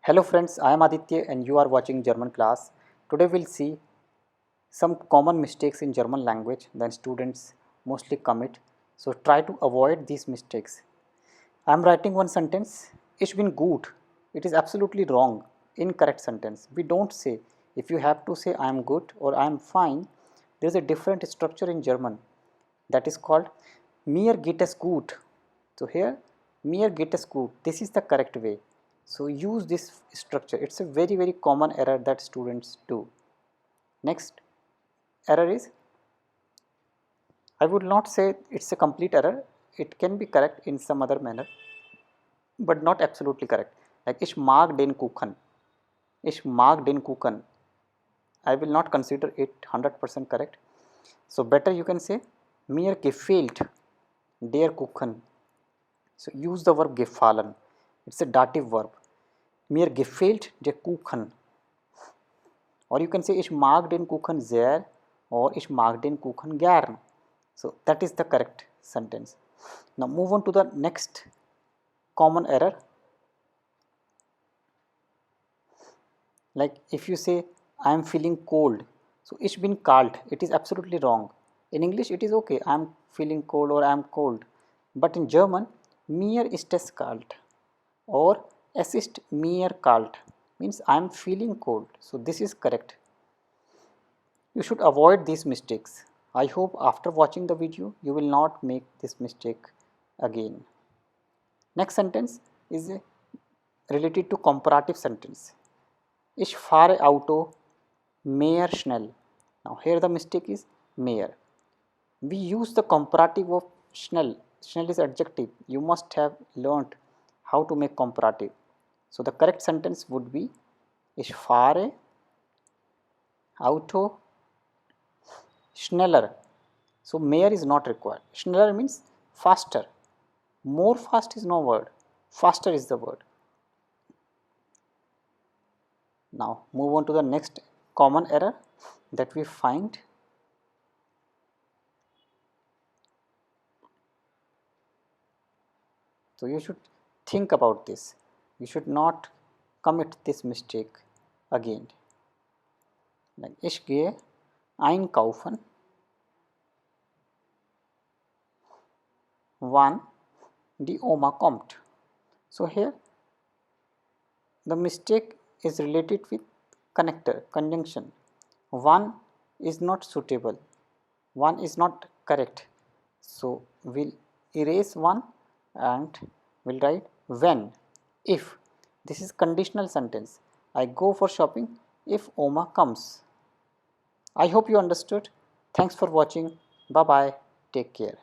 Hello friends, I am Aditya and you are watching German class. Today we'll see some common mistakes in German language that students mostly commit. So try to avoid these mistakes. I am writing one sentence, Ich bin gut. It is absolutely wrong, incorrect sentence. We don't say, if you have to say I am good or I am fine, there is a different structure in German that is called Mir geht es gut. So here, Mir geht es gut. This is the correct way. So use this structure. It's a very common error that students do. Next error is, I would not say it's a complete error. It can be correct in some other manner, but not absolutely correct. Like ich mag den Kuchen. Ich mag den Kuchen. I will not consider it 100% correct. So better you can say mir gefällt der Kuchen. So use the verb gefallen. It's a dative verb. Mir gefällt der Kuchen. Or you can say ich mag den Kuchen sehr or ich mag den Kuchen gern. So that is the correct sentence. Now move on to the next common error. Like if you say I am feeling cold. So ich bin kalt. It is absolutely wrong. In English it is okay. I am feeling cold or I am cold. But in German, mir ist es kalt. Or es ist mir kalt means I am feeling cold. So this is correct. You should avoid these mistakes. I hope after watching the video you will not make this mistake again. Next sentence is related to comparative sentence. Ich fahre Auto mehr schnell. Now here the mistake is mehr. We use the comparative of schnell. Schnell is adjective. You must have learnt how to make comparative. So the correct sentence would be Ich fahre Auto schneller. So mehr is not required. Schneller means faster. More fast is no word. Faster is the word. Now move on to the next common error that we find. So you should think about this. You should not commit this mistake again. Like ich gehe einkaufen, wann die Oma kommt. So here the mistake is related with connector, conjunction. One is not suitable. One is not correct. So we'll erase one and we'll write when, if. This is conditional sentence. I go for shopping if Oma comes. I hope you understood. Thanks for watching. Bye bye. Take care.